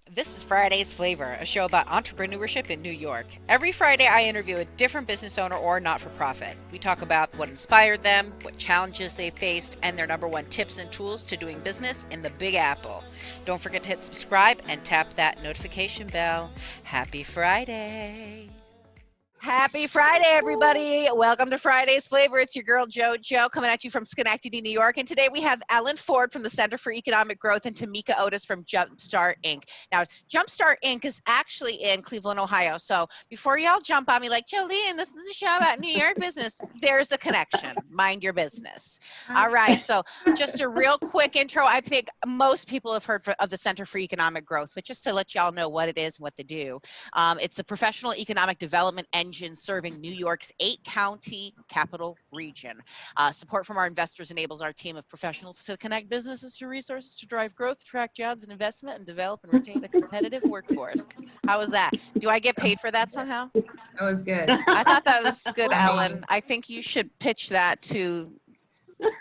This is Friday's Flavor, a show about entrepreneurship in New York. Every Friday, I interview a different business owner or not for profit. We talk about what inspired them, what challenges they faced, and their number one tips and tools to doing business in the Big Apple. Don't forget to hit subscribe and tap that notification bell. Happy Friday! Happy Friday, everybody. Welcome to Friday's Flavor. It's your girl, JoJo, coming at you from Schenectady, New York. And today we have Ellyn Ford from the Center for Economic Growth and Tamika Otis from Jumpstart Inc. Now, Jumpstart Inc. is actually in Cleveland, Ohio. So before y'all jump on me like, Jolene, this is a show about New York business, there's a connection. Mind your business. All right. So just a real quick intro. I think most people have heard of the Center for Economic Growth, but just to let y'all know what it is and what they do. It's the professional economic development engine serving New York's 8-county capital region. Support from our investors enables our team of professionals to connect businesses to resources to drive growth, attract jobs and investment, and develop and retain a competitive workforce. How was that? Do I get paid for that somehow? That was good. I thought that was good, I Ellyn. I think you should pitch that to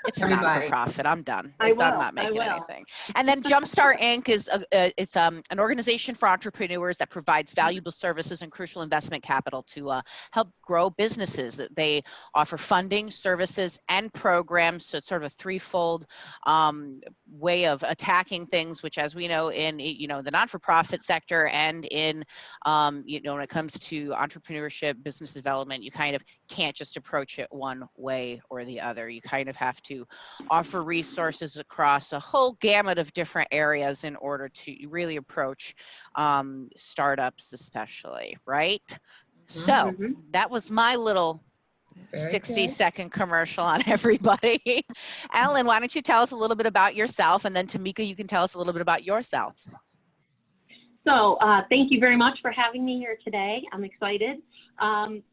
it's a Everybody. not-for-profit. I'm done. I I'm will. not I making will. anything. And then Jumpstart Inc. is it's an organization for entrepreneurs that provides valuable services and crucial investment capital to help grow businesses. They offer funding, services, and programs. So it's sort of a threefold way of attacking things, which, as we know, in the non-for-profit sector and in when it comes to entrepreneurship, business development, you kind of can't just approach it one way or the other. You kind of have to offer resources across a whole gamut of different areas in order to really approach startups, especially, right? So that was my little 60-second commercial on everybody. Ellyn, why don't you tell us a little bit about yourself, and then Tamika, you can tell us a little bit about yourself. So thank you very much for having me here today. I'm excited.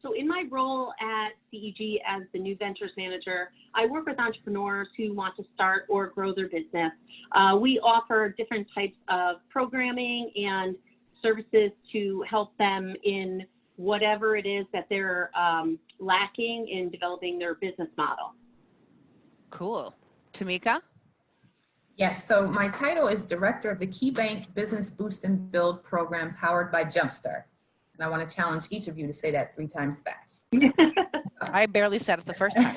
So in my role at CEG as the new ventures manager, I work with entrepreneurs who want to start or grow their business. We offer different types of programming and services to help them in whatever it is that they're lacking in developing their business model. Cool. Tamika? Yes, so my title is Director of the KeyBank Business Boost and Build Program powered by Jumpstart. And I want to challenge each of you to say that 3 times fast. I barely said it the first time.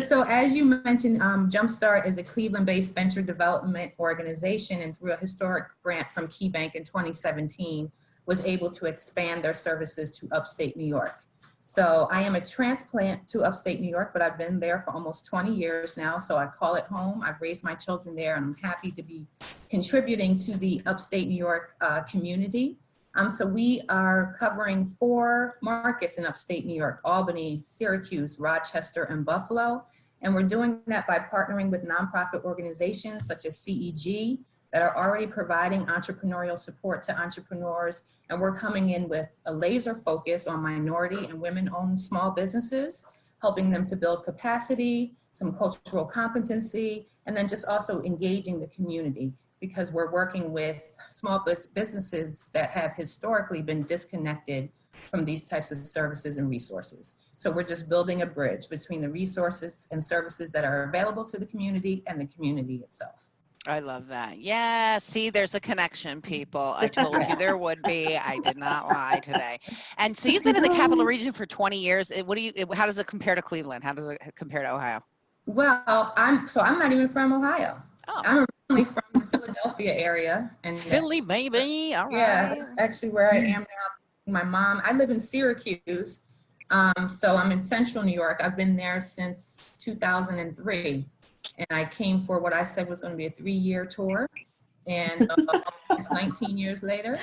So as you mentioned, Jumpstart is a Cleveland-based venture development organization, and through a historic grant from KeyBank in 2017, was able to expand their services to upstate New York. So I am a transplant to upstate New York, but I've been there for almost 20 years now. So I call it home. I've raised my children there, and I'm happy to be contributing to the upstate New York community. So we are covering 4 markets in upstate New York: Albany, Syracuse, Rochester, and Buffalo. And we're doing that by partnering with nonprofit organizations such as CEG that are already providing entrepreneurial support to entrepreneurs. And we're coming in with a laser focus on minority and women-owned small businesses, helping them to build capacity, some cultural competency, and then just also engaging the community, because we're working with small businesses that have historically been disconnected from these types of services and resources. So we're just building a bridge between the resources and services that are available to the community and the community itself. I love that. Yeah, see, there's a connection, people. I told you there would be. I did not lie today. And so you've been in the capital region for 20 years. How does it compare to Cleveland? How does it compare to Ohio? Well, I'm not even from Ohio. Oh. I'm originally from the Philadelphia area. And Philly, baby. All right. Yeah, that's actually where I am now. My mom, I live in Syracuse. So I'm in central New York. I've been there since 2003. And I came for what I said was going to be a 3-year tour. And almost 19 years later.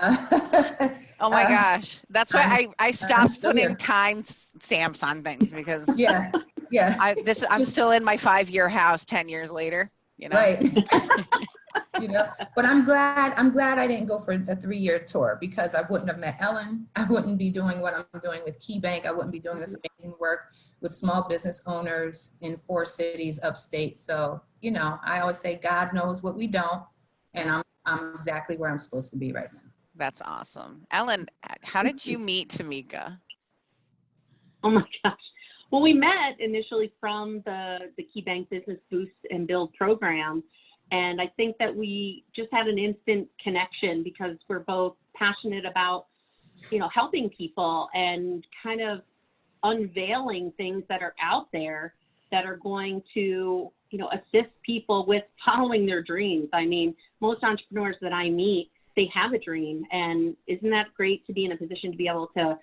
Oh my gosh. That's why I stopped putting time stamps on things, because yeah. I'm still in my 5-year house 10 years later. Right. But I'm glad I didn't go for a 3-year tour, because I wouldn't have met Ellyn. I wouldn't be doing what I'm doing with KeyBank. I wouldn't be doing this amazing work with small business owners in 4 cities upstate. So, I always say God knows what we don't, and I'm exactly where I'm supposed to be right now. That's awesome. Ellyn, how did you meet Tamika? Oh my gosh. Well, we met initially from the KeyBank Business Boost and Build program. And I think that we just had an instant connection because we're both passionate about, helping people and kind of unveiling things that are out there that are going to, assist people with following their dreams. I mean, most entrepreneurs that I meet, they have a dream. And isn't that great to be in a position to be able to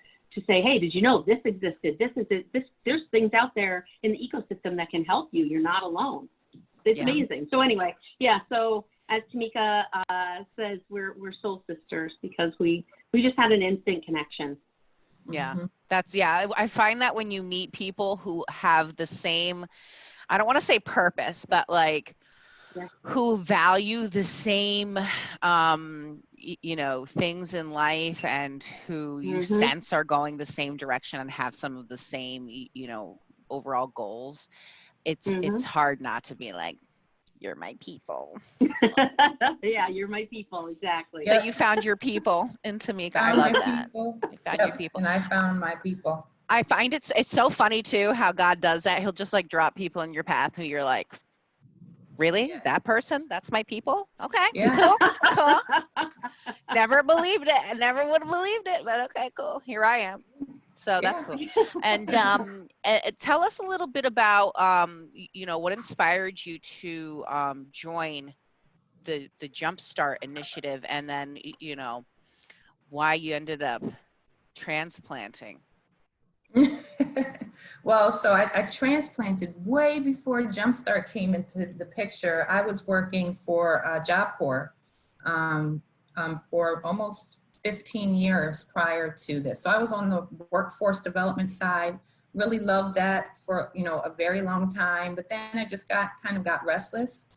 say, hey, did you know this existed? This is it. There's things out there in the ecosystem that can help you. You're not alone. It's amazing. So anyway, so as Tamika says, we're soul sisters because we just had an instant connection. Yeah, I find that when you meet people who have the same, I don't want to say purpose, but like who value the same, things in life and who you sense are going the same direction and have some of the same, overall goals, it's hard not to be like, you're my people. Yeah, you're my people, exactly. But you found your people in Tamika. I love that. People. You found your people. And I found my people. I find it's so funny too how God does that. He'll just like drop people in your path who you're like, really? Yes. That person? That's my people? Okay, Yeah. cool. Never believed it. I never would have believed it, but okay, cool. Here I am. So that's cool. And tell us a little bit about, what inspired you to join the Jumpstart initiative, and then, why you ended up transplanting. Well, so I transplanted way before Jumpstart came into the picture. I was working for Job Corps for almost 15 years prior to this. So I was on the workforce development side, really loved that for, a very long time, but then I just got restless.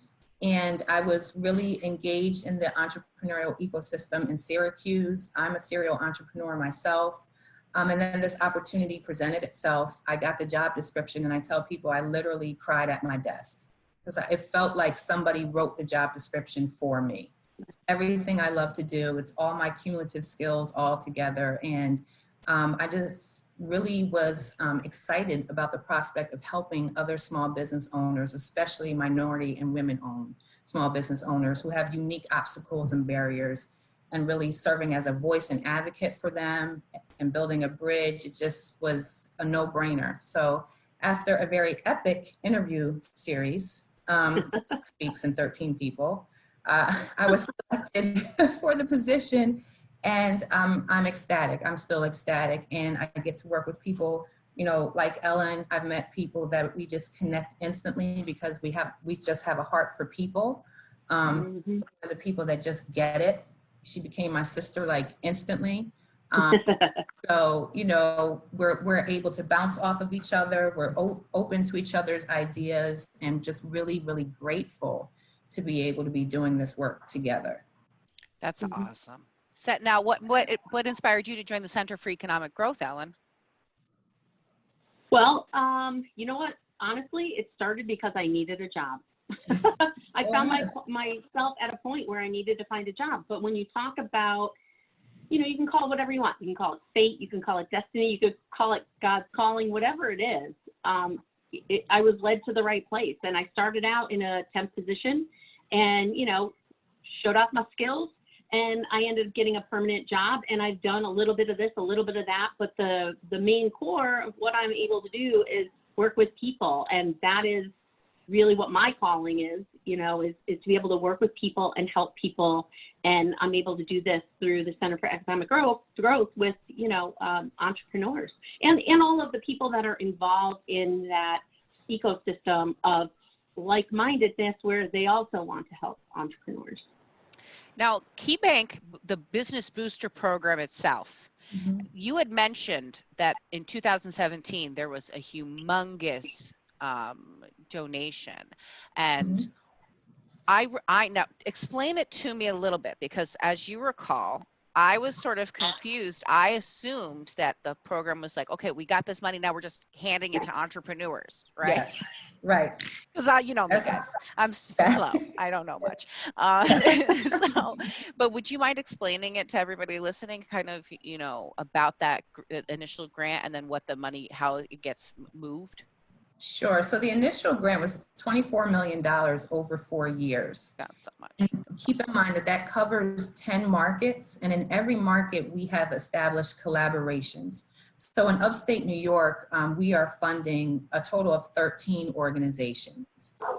And I was really engaged in the entrepreneurial ecosystem in Syracuse. I'm a serial entrepreneur myself. And then this opportunity presented itself. I got the job description, and I tell people I literally cried at my desk because it felt like somebody wrote the job description for me. It's everything I love to do. It's all my cumulative skills all together. And I just really was excited about the prospect of helping other small business owners, especially minority and women-owned small business owners who have unique obstacles and barriers, and really serving as a voice and advocate for them and building a bridge. It just was a no-brainer. So after a very epic interview series, 6 weeks and 13 people, I was selected for the position, and I'm ecstatic. I'm still ecstatic, and I get to work with people, like Ellyn. I've met people that we just connect instantly because we just have a heart for people. The people that just get it. She became my sister like instantly. So, we're able to bounce off of each other. We're open to each other's ideas, and just really, really grateful to be able to be doing this work together. That's awesome. So now, what inspired you to join the Center for Economic Growth, Ellyn? Well, you know what? Honestly, it started because I needed a job. I found myself at a point where I needed to find a job. But when you talk about, you can call it whatever you want. You can call it fate. You can call it destiny. You could call it God's calling, whatever it is. I was led to the right place. And I started out in a temp position and, showed off my skills. And I ended up getting a permanent job. And I've done a little bit of this, a little bit of that. But the main core of what I'm able to do is work with people. And that is really what my calling is, is to be able to work with people and help people. And I'm able to do this through the Center for Economic Growth with, entrepreneurs and all of the people that are involved in that ecosystem of like-mindedness where they also want to help entrepreneurs. Now, KeyBank, the Business Booster program itself, you had mentioned that in 2017, there was a humongous donation. And I now explain it to me a little bit, because as you recall, I was sort of confused. I assumed that the program was like, okay, we got this money, now we're just handing it to entrepreneurs, right? Yes, right. Because me, guys, I'm slow. I don't know much. But would you mind explaining it to everybody listening, kind of, about that initial grant and then what the money, how it gets moved? Sure. So the initial grant was $24 million over 4 years. That's so much. And keep in mind that that covers 10 markets, and in every market we have established collaborations. So in upstate New York, we are funding a total of 13 organizations.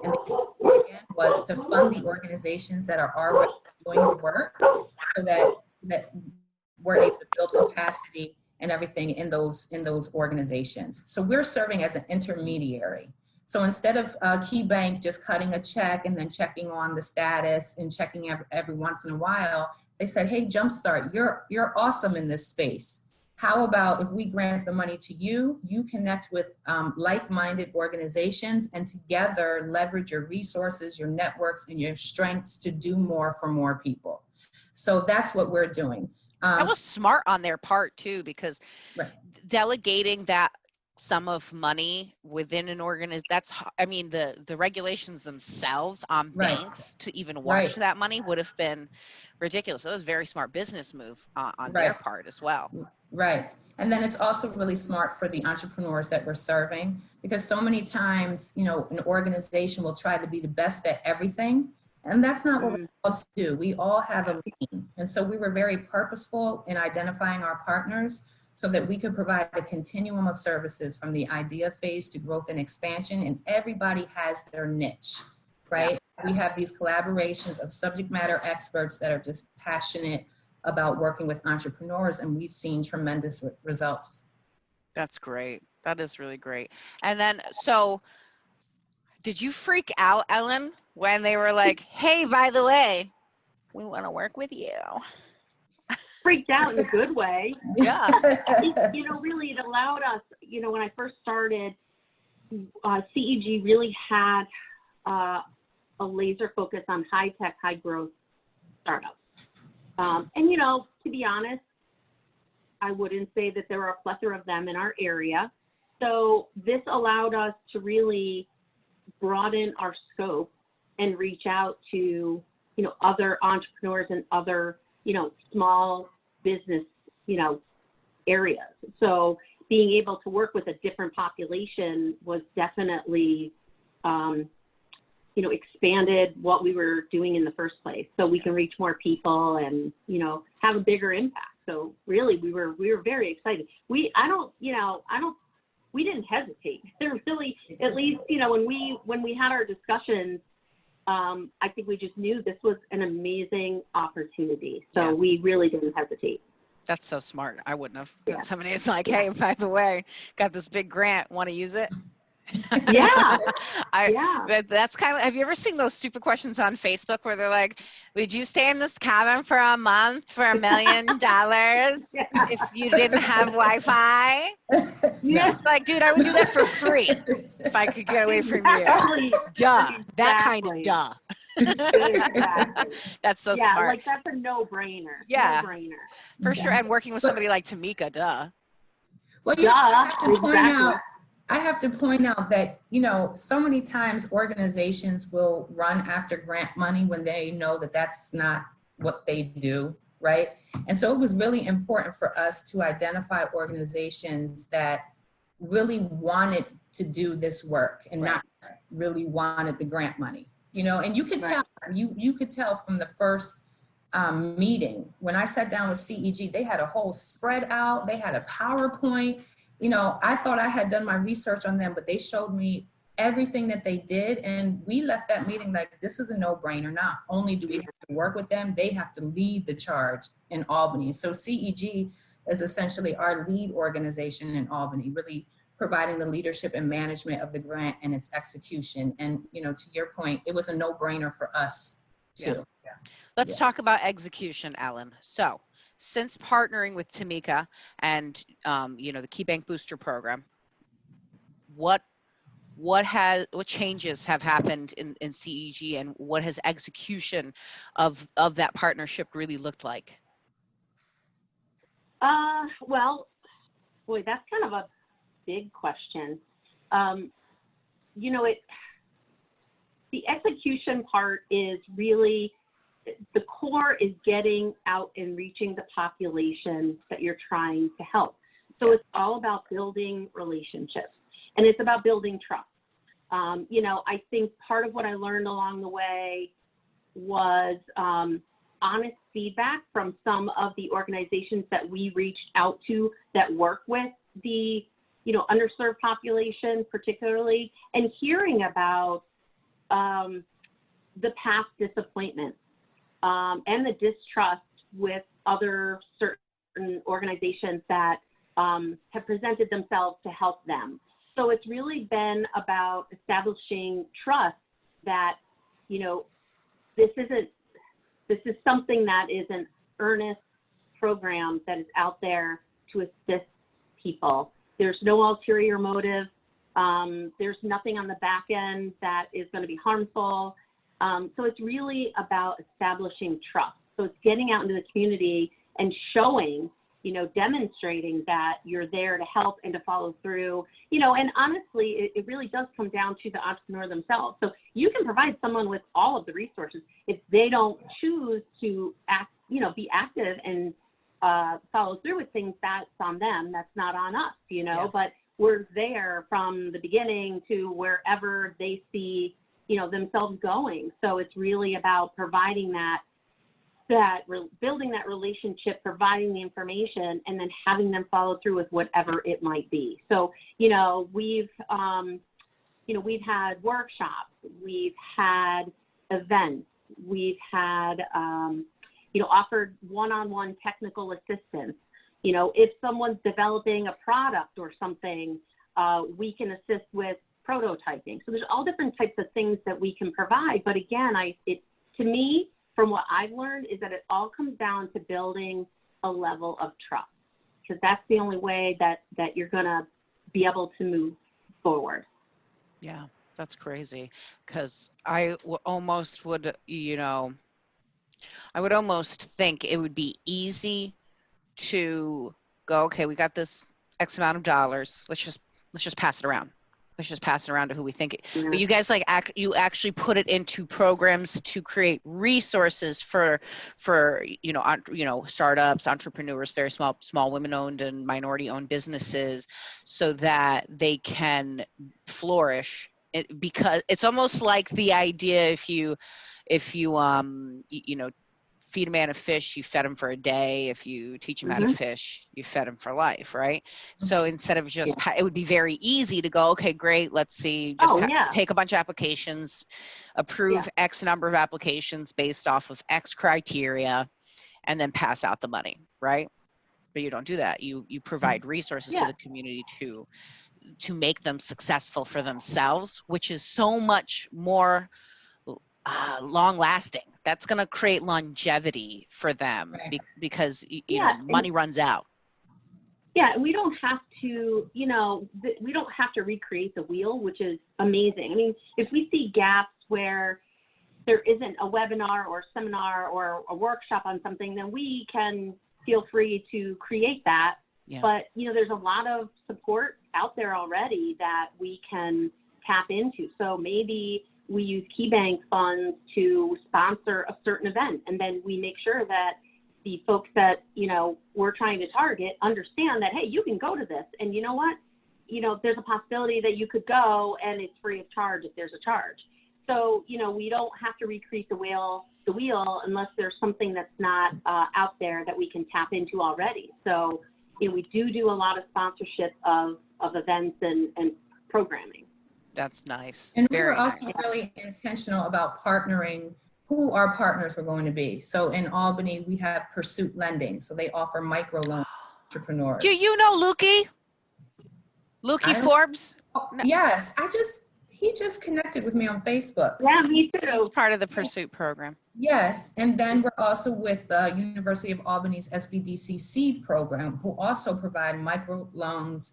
And the idea again was to fund the organizations that are already doing the work so that we're able to build capacity and everything in those organizations. So we're serving as an intermediary. So instead of KeyBank just cutting a check and then checking on the status and checking every once in a while, they said, hey, Jumpstart, you're awesome in this space. How about if we grant the money to you, you connect with like-minded organizations and together leverage your resources, your networks, and your strengths to do more for more people. So that's what we're doing. That was smart on their part too, because right. delegating that sum of money within an organization, that's, I mean, the regulations themselves on right. banks to even watch right. that money would have been ridiculous. That was a very smart business move on right. their part as well. Right. And then it's also really smart for the entrepreneurs that we're serving, because so many times, you know, an organization will try to be the best at everything. And that's not what we're called to do. We all have a lane. And so we were very purposeful in identifying our partners so that we could provide a continuum of services from the idea phase to growth and expansion. And everybody has their niche, right? Yeah. We have these collaborations of subject matter experts that are just passionate about working with entrepreneurs, and we've seen tremendous results. That's great. That is really great. And then, so did you freak out, Ellyn, when they were like, hey, by the way, we want to work with you? Freaked out in a good way. Yeah. You know, really, it allowed us, you know, when I first started, CEG really had a laser focus on high-tech, high-growth startups. And, you know, to be honest, I wouldn't say that there are a plethora of them in our area. So this allowed us to really broaden our scope and reach out to, you know, other entrepreneurs and other, you know, small business, you know, areas. So being able to work with a different population was definitely, you know, expanded what we were doing in the first place, so we can reach more people and, you know, have a bigger impact. So really, we were very excited. We didn't hesitate. There really, at least, you know, when we had our discussions, I think we just knew this was an amazing opportunity. So yeah. We really didn't hesitate. That's so smart. I wouldn't have. Yeah. Somebody is like, hey, by the way, got this big grant. Want to use it? Yeah. But that's kind of, have you ever seen those stupid questions on Facebook where they're like, would you stay in this cabin for a month for $1 million if you didn't have Wi-Fi? Yeah. It's like, dude, I would do that for free if I could get away from you. Duh. That kind of duh. Exactly. That's so smart. Yeah, like that's a no-brainer. Yeah. No-brainer. For sure. And working with somebody like Tamika, duh. Well, you I have to point out that, you know, so many times organizations will run after grant money when they know that that's not what they do, right? And so it was really important for us to identify organizations that really wanted to do this work and not really wanted the grant money, you know, and you could tell, you could tell from the first meeting, when I sat down with CEG, they had a whole spread out, they had a PowerPoint. You know, I thought I had done my research on them, but they showed me everything that they did. And we left that meeting like, this is a no-brainer. Not only do we have to work with them, they have to lead the charge in Albany. So CEG is essentially our lead organization in Albany, really providing the leadership and management of the grant and its execution. And, you know, to your point, it was a no-brainer for us too. Yeah. Let's talk about execution, Ellyn. So, since partnering with Tamika and you know, the KeyBank Booster Program, what changes have happened in CEG, and what has execution of that partnership really looked like? Well, boy, that's kind of a big question. You know, the execution part is really, the core is getting out and reaching the population that you're trying to help. So it's all about building relationships, and it's about building trust. I think part of what I learned along the way was honest feedback from some of the organizations that we reached out to that work with the, underserved population particularly, and hearing about the past disappointments and the distrust with other certain organizations that have presented themselves to help them. So it's really been about establishing trust that, this is something that is an earnest program that is out there to assist people. There's no ulterior motive. There's nothing on the back end that is going to be harmful. So it's really about establishing trust. So it's getting out into the community and showing, demonstrating that you're there to help and to follow through, and honestly, it really does come down to the entrepreneur themselves. So you can provide someone with all of the resources. If they don't choose to act, be active and follow through with things, that's on them. That's not on us, Yeah. But we're there from the beginning to wherever they see, themselves going. So it's really about providing building that relationship, providing the information, and then having them follow through with whatever it might be. So, we've had workshops, we've had events, we've had, offered one-on-one technical assistance. If someone's developing a product or something, we can assist with prototyping. So there's all different types of things that we can provide. But again, to me, from what I've learned, is that it all comes down to building a level of trust, because that's the only way that you're going to be able to move forward. Yeah, that's crazy. Because I almost would, I would almost think it would be easy to go, okay, we got this X amount of dollars. Let's just pass it around. Let's just pass it around to who we think. Yeah. But you guys you actually put it into programs to create resources for startups, entrepreneurs, very small women-owned and minority-owned businesses, so that they can flourish. Because it's almost like the idea, if you feed a man a fish, you fed him for a day. If you teach him how to fish, you fed him for life, right? So instead of just, it would be very easy to go, okay, great, let's see, just take a bunch of applications, approve X number of applications based off of X criteria, and then pass out the money, right? But you don't do that. You provide resources to the community to make them successful for themselves, which is so much more long lasting. That's going to create longevity for them, because money runs out. Yeah, and we don't have to, we don't have to recreate the wheel, which is amazing. I mean, if we see gaps where there isn't a webinar or seminar or a workshop on something, then we can feel free to create that. Yeah. But, there's a lot of support out there already that we can tap into. So maybe we use KeyBank funds to sponsor a certain event, and then we make sure that the folks that, we're trying to target understand that, hey, you can go to this, and you know what? There's a possibility that you could go and it's free of charge if there's a charge. So, we don't have to recreate the wheel unless there's something that's not out there that we can tap into already. So, we do a lot of sponsorship of events and programming. That's nice. And we were also really intentional about partnering who our partners were going to be. So in Albany, we have Pursuit Lending. So they offer microloans to entrepreneurs. Do you know Lukey Forbes? No. Yes, he just connected with me on Facebook. Yeah, me too. He's part of the Pursuit program. Yes, and then we're also with the University of Albany's SBDC Seed program, who also provide microloans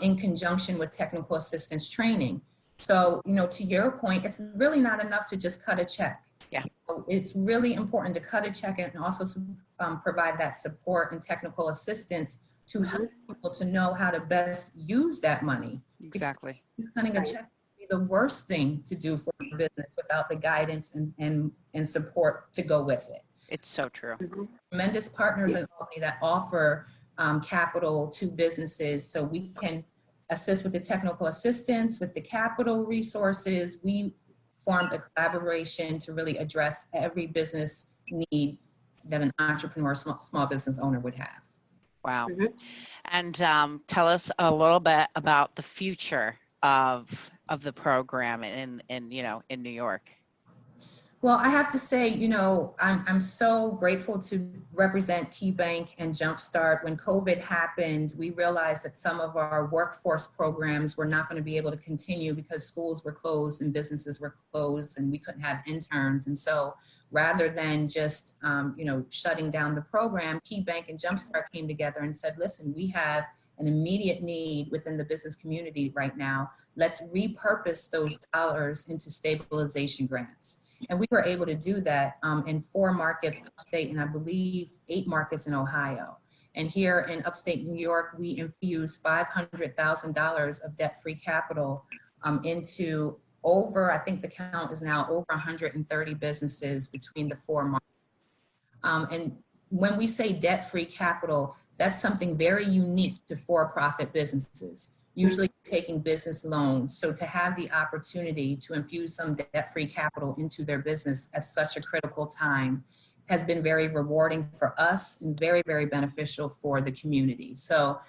in conjunction with technical assistance training. So, to your point, it's really not enough to just cut a check. Yeah. It's really important to cut a check and also provide that support and technical assistance to help people to know how to best use that money. Exactly. Because cutting a check would be the worst thing to do for a business without the guidance and support to go with it. It's so true. Tremendous partners in Albany that offer capital to businesses, so we can assist with the technical assistance, with the capital resources. We formed a collaboration to really address every business need that an entrepreneur, small business owner would have. Wow. Mhm. And tell us a little bit about the future of the program in New York. Well, I have to say, I'm so grateful to represent KeyBank and Jumpstart. When COVID happened, we realized that some of our workforce programs were not going to be able to continue because schools were closed and businesses were closed and we couldn't have interns. And so rather than just, shutting down the program, KeyBank and Jumpstart came together and said, listen, we have an immediate need within the business community right now. Let's repurpose those dollars into stabilization grants. And we were able to do that in 4 markets upstate, and I believe 8 markets in Ohio. And here in upstate New York, we infused $500,000 of debt-free capital into I think the count is now over 130 businesses between the 4 markets. And when we say debt-free capital, that's something very unique to for-profit businesses, usually taking business loans. So to have the opportunity to infuse some debt-free capital into their business at such a critical time has been very rewarding for us and very, very beneficial for the community. So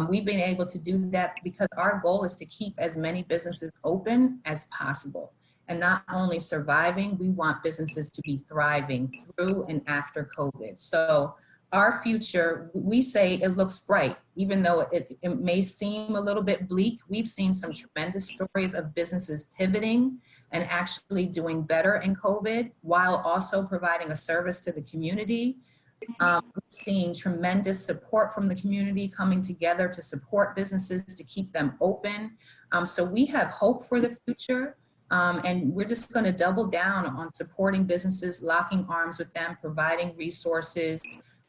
we've been able to do that because our goal is to keep as many businesses open as possible. And not only surviving, we want businesses to be thriving through and after COVID. So our future, we say it looks bright, even though it may seem a little bit bleak. We've seen some tremendous stories of businesses pivoting and actually doing better in COVID while also providing a service to the community. We've seen tremendous support from the community coming together to support businesses to keep them open. So we have hope for the future. And we're just going to double down on supporting businesses, locking arms with them, providing resources,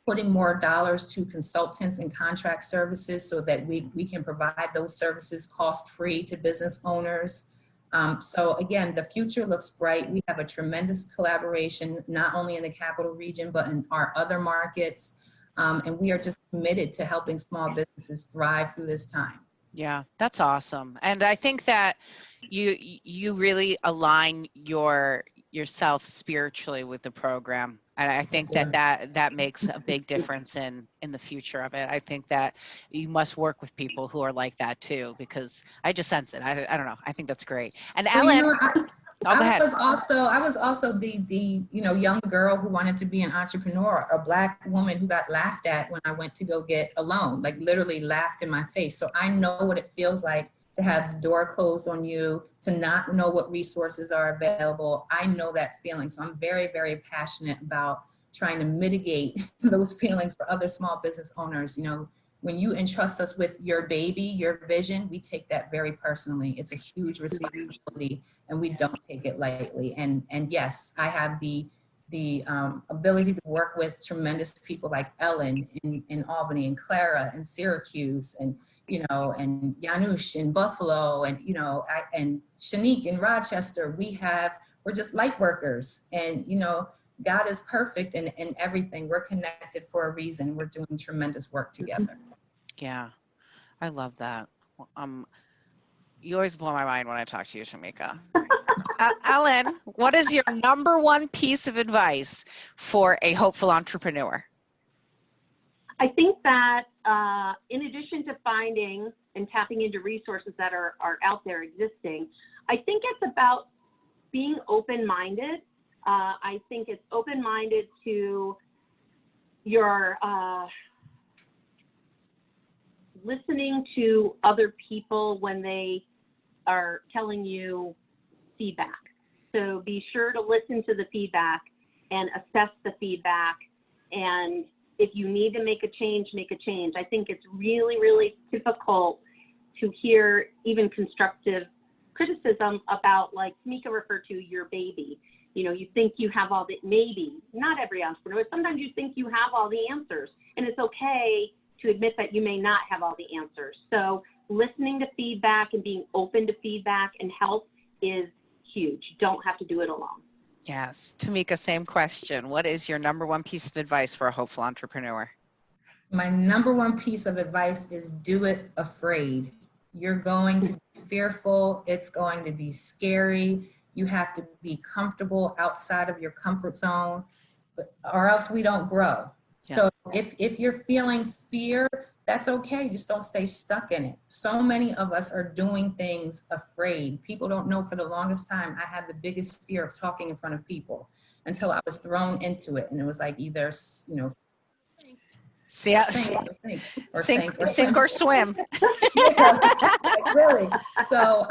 putting more dollars to consultants and contract services so that we can provide those services cost-free to business owners. So again, the future looks bright. We have a tremendous collaboration, not only in the capital region, but in our other markets. And we are just committed to helping small businesses thrive through this time. Yeah, that's awesome. And I think that you really align yourself spiritually with the program. And I think that makes a big difference in the future of it. I think that you must work with people who are like that too, because I just sense it. I don't know. I think that's great. And Well, Ellyn, go ahead. I was also the young girl who wanted to be an entrepreneur, a Black woman who got laughed at when I went to go get a loan, like literally laughed in my face. So I know what it feels like to have the door closed on you, to not know what resources are available. I know that feeling. So I'm very, very passionate about trying to mitigate those feelings for other small business owners. When you entrust us with your baby, your vision, we take that very personally. It's a huge responsibility and we don't take it lightly. And yes, I have the ability to work with tremendous people like Ellyn in Albany and Clara and Syracuse and Janusz in Buffalo and Shanique in Rochester. We're just light workers, and God is perfect in everything. We're connected for a reason. We're doing tremendous work together. Yeah, I love that. You always blow my mind when I talk to you, Tamika. Ellyn, what is your number one piece of advice for a hopeful entrepreneur? I think that in addition to finding and tapping into resources that are out there existing, I think it's about being open-minded. I think it's open-minded to your listening to other people when they are telling you feedback. So be sure to listen to the feedback and assess the feedback. And if you need to make a change, make a change. I think it's really, really difficult to hear even constructive criticism about, like Tamika referred to, your baby. You think you have all the, maybe, not every entrepreneur, sometimes you think you have all the answers, and it's okay to admit that you may not have all the answers. So listening to feedback and being open to feedback and help is huge. You don't have to do it alone. Yes. Tamika, same question. What is your number one piece of advice for a hopeful entrepreneur? My number one piece of advice is do it afraid. You're going to be fearful. It's going to be scary. You have to be comfortable outside of your comfort zone, or else we don't grow. Yeah. So if you're feeling fear, that's okay. Just don't stay stuck in it. So many of us are doing things afraid. People don't know, for the longest time, I had the biggest fear of talking in front of people until I was thrown into it. And it was like either, you know, See, yeah, sink or swim. Yeah, like really. So,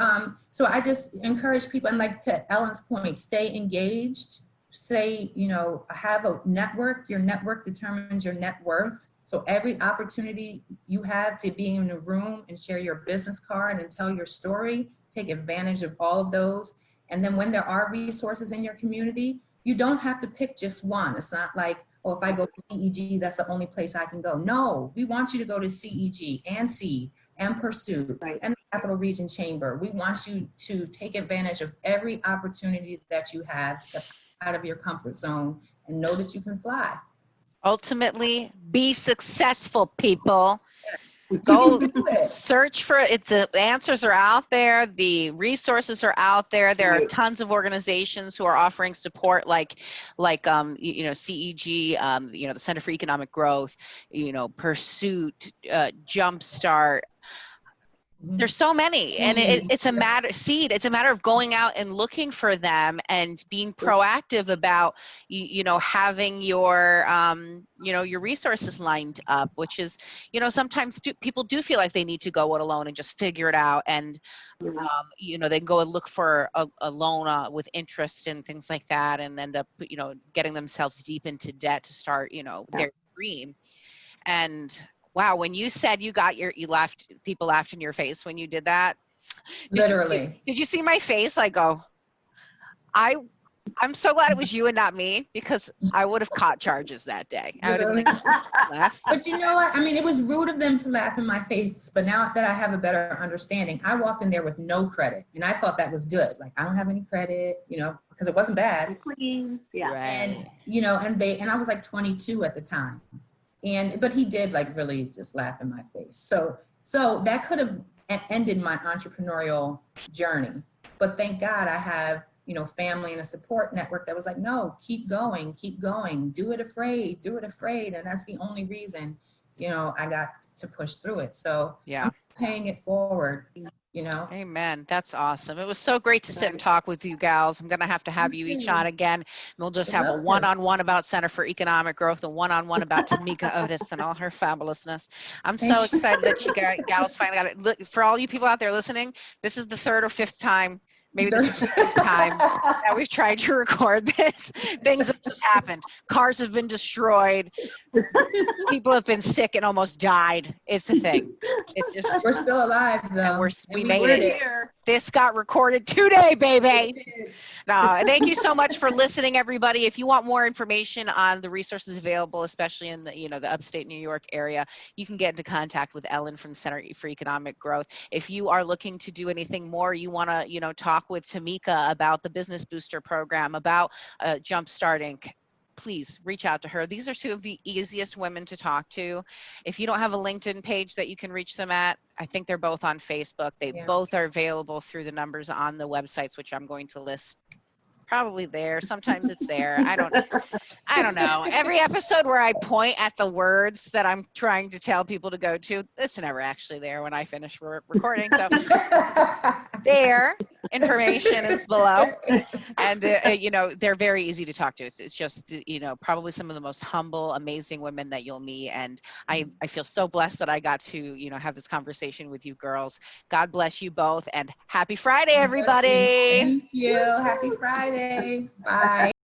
so I just encourage people, and like to Ellen's point, stay engaged. Say, you know, have a network. Your network determines your net worth. So every opportunity you have to be in a room and share your business card and tell your story, take advantage of all of those. And then when there are resources in your community, you don't have to pick just one. It's not like, oh, if I go to CEG, that's the only place I can go. No, we want you to go to CEG and SEED and Pursuit and the Capital Region Chamber. We want you to take advantage of every opportunity that you have, step out of your comfort zone, and know that you can fly. Ultimately, be successful, people. You Go can do it. search for it. The answers are out there. The resources are out there. There are tons of organizations who are offering support, like you know, CEG, you know, the Center for Economic Growth, you know, Pursuit, Jumpstart. There's so many, and it's a matter, SEED, it's a matter of going out and looking for them and being proactive about, you know, having your, you know, your resources lined up, which is, you know, sometimes people do feel like they need to go it alone and just figure it out. And, you know, they can go and look for a loan with interest and things like that, and end up, you know, getting themselves deep into debt to start, you know, their dream. And wow, when you said you laughed, people laughed in your face when you did that. Literally. Did you see my face? I go, I'm so glad it was you and not me, because I would have caught charges that day. I would have been laugh. But you know what? I mean, it was rude of them to laugh in my face, but now that I have a better understanding, I walked in there with no credit, and I thought that was good. Like, I don't have any credit, you know, because it wasn't bad. Yeah. Right. And, you know, and I was like 22 at the time. But he did like really just laugh in my face. So that could have ended my entrepreneurial journey. But thank God I have, you know, family and a support network that was like, no, keep going, do it afraid. And that's the only reason, you know, I got to push through it. So yeah, I'm paying it forward, you know. Amen. That's awesome. It was so great to sit and talk with you gals. I'm going to have you each on again. We'll just have a one-on-one about Center for Economic Growth, and one-on-one about Tamika Otis and all her fabulousness. I'm so excited that you gals finally got it. Look, for all you people out there listening, this is the third or fifth time, maybe this is the fifth time that we've tried to record this. Things have just happened. Cars have been destroyed. People have been sick and almost died. It's a thing. It's just, we're still alive though. And we made it. This got recorded today, baby. No, thank you so much for listening, everybody. If you want more information on the resources available, especially in the, you know, the upstate New York area, you can get into contact with Ellyn from Center for Economic Growth. If you are looking to do anything more, you want to, you know, talk with Tamika about the Business Booster program, about Jumpstarting, please reach out to her. These are two of the easiest women to talk to. If you don't have a LinkedIn page that you can reach them at, I think they're both on Facebook. They both are available through the numbers on the websites, which I'm going to list. Probably there. Sometimes it's there. I don't know. Every episode where I point at the words that I'm trying to tell people to go to, it's never actually there when I finish recording. So their information is below. And, you know, they're very easy to talk to. It's just, you know, probably some of the most humble, amazing women that you'll meet. And I feel so blessed that I got to, you know, have this conversation with you girls. God bless you both, and happy Friday, everybody. Thank you. Happy Friday. Bye.